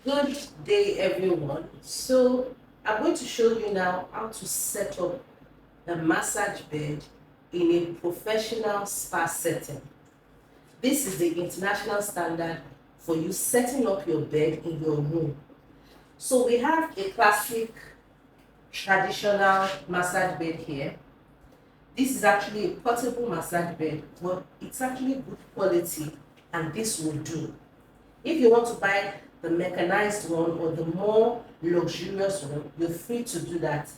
Good day, everyone. So, I'm going to show you now how to set up a massage bed in a professional spa setting. This is the international standard for you setting up your bed in your room. So, we have a classic traditional massage bed here. This is actually a portable massage bed, but it's actually good quality, and this will do. If you want to buy the mechanized one or the more luxurious one, you're free to do that.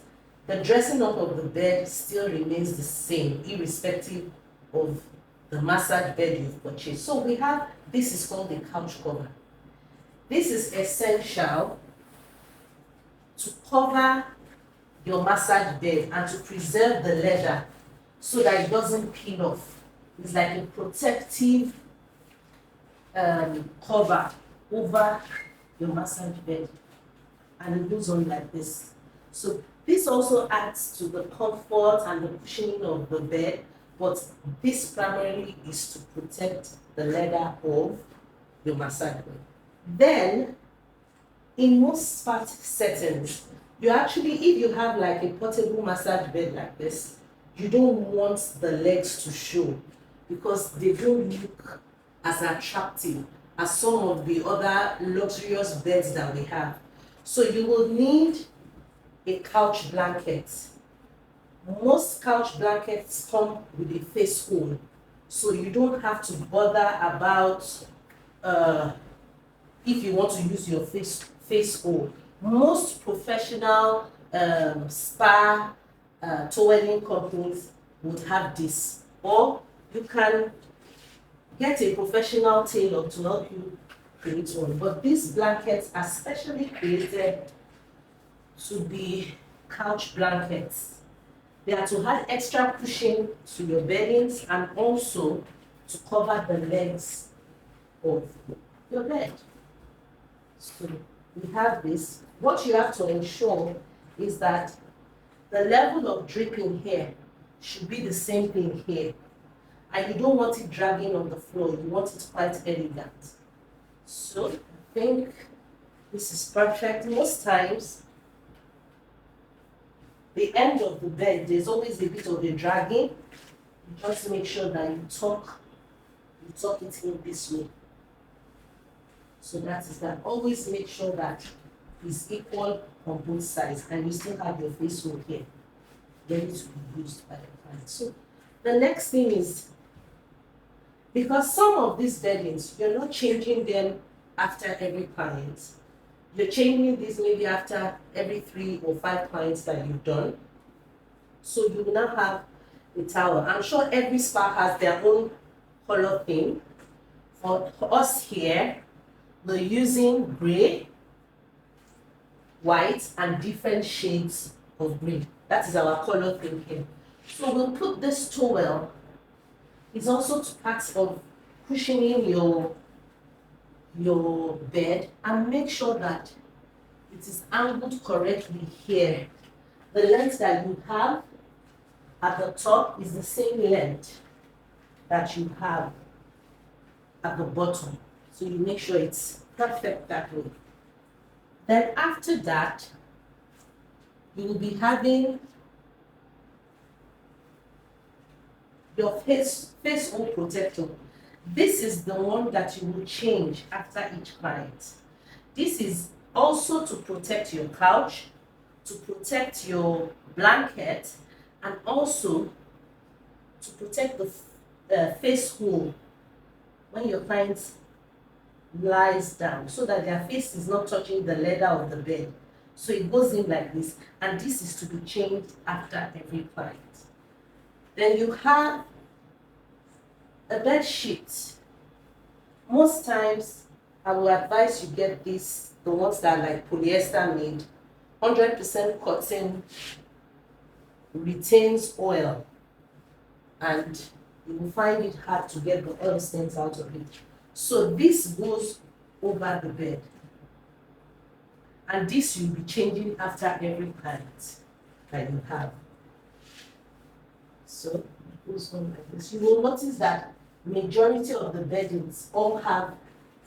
The dressing up of the bed still remains the same, irrespective of the massage bed you've purchased. So we have this is called the couch cover. This is essential to cover your massage bed and to preserve the leather so that it doesn't peel off. It's like a protective cover over your massage bed, and it goes on like this. So this also adds to the comfort and the cushioning of the bed, but this primarily is to protect the leather of your massage bed. Then in most spa settings, you actually, if you have like a portable massage bed like this, you don't want the legs to show because they don't look as attractive as some of the other luxurious beds that we have. So you will need a couch blanket. Most couch blankets come with a face hole, so you don't have to bother about uh, if you want to use your face hole. Most professional spa toweling companies would have this, or you can get a professional tailor to help you create one. But these blankets are specially created to be couch blankets. They are to add extra cushion to your beddings and also to cover the legs of your bed. So we have this. What you have to ensure is that the level of dripping here should be the same thing here. And you don't want it dragging on the floor, you want it quite elegant. So I think this is perfect. Most times, the end of the bed, there's always a bit of a dragging. You just make sure that you tuck it in this way. So that is that. Always make sure that it's equal on both sides and you still have your face hole here, ready to be used by the client. So the next thing is, because some of these beddings, you're not changing them after every client. You're changing these maybe after every 3 or 5 clients that you've done. So you will now have a towel. I'm sure every spa has their own color theme. For us here, we're using gray, white, and different shades of green. That is our color theme here. So we'll put this towel. It's also part of cushioning your bed, and make sure that it is angled correctly here. The length that you have at the top is the same length that you have at the bottom. So you make sure it's perfect that way. Then after that, you will be having your face hole protector. This is the one that you will change after each client. This is also to protect your couch, to protect your blanket, and also to protect the face hole when your client lies down, so that their face is not touching the leather of the bed. So it goes in like this, and this is to be changed after every client. Then you have a bed sheet. Most times, I will advise you get this, the ones that are like polyester made. 100% cotton, retains oil, and you will find it hard to get the oil stains out of it. So this goes over the bed, and this you'll be changing after every client that you have. So it goes on like this. You will notice that majority of the beddings all have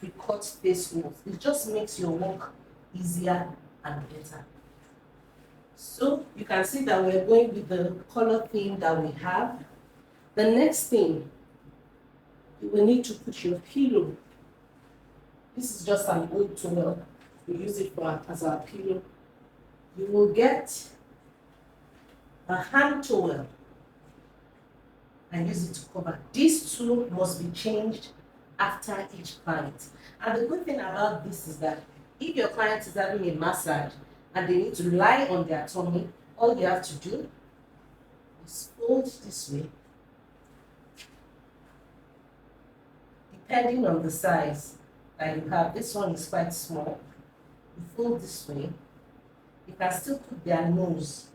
pre-cut face holes. It just makes your work easier and better. So you can see that we're going with the color theme that we have. The next thing, you will need to put your pillow. This is just an old towel. We use it as our pillow. You will get a hand towel and use it to cover. These two must be changed after each client. And the good thing about this is that if your client is having a massage and they need to lie on their tummy, all you have to do is fold this way. Depending on the size that you have, this one is quite small. You fold this way. You can still put their nose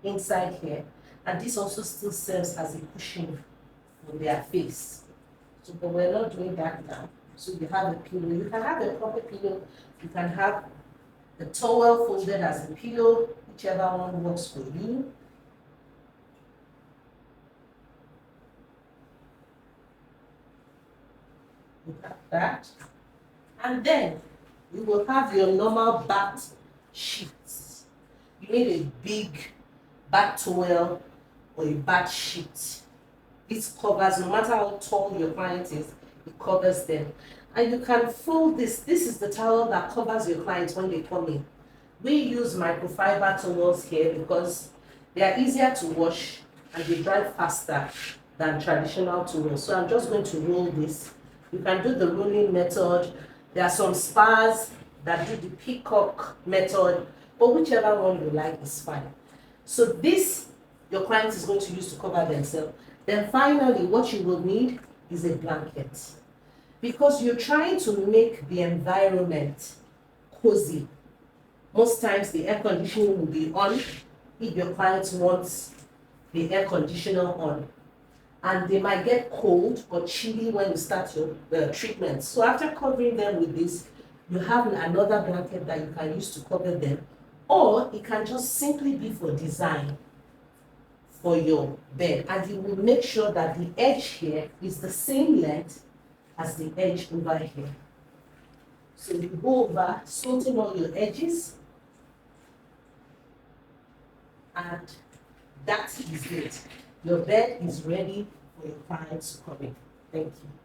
inside here, and this also still serves as a cushion for their face. So, but we're not doing that now. So you have a pillow. You can have a proper pillow. You can have the towel folded as a pillow, whichever one works for you. You have that. And then you will have your normal bath sheets. You need a big bath towel or a bath sheet. This covers, no matter how tall your client is, it covers them. And you can fold this. This is the towel that covers your clients when they come in. We use microfiber towels here because they are easier to wash and they dry faster than traditional towels. So I'm just going to roll this. You can do the rolling method. There are some spas that do the peacock method, but whichever one you like is fine. So this, your client is going to use to cover themselves. Then finally, what you will need is a blanket. Because you're trying to make the environment cozy. Most times the air conditioning will be on if your client wants the air conditioner on. And they might get cold or chilly when you start your treatment. So after covering them with this, you have another blanket that you can use to cover them, or it can just simply be for design for your bed. And you will make sure that the edge here is the same length as the edge over here. So you go over, sorting all your edges, and that is it. Your bed is ready for your clients to come in. Thank you.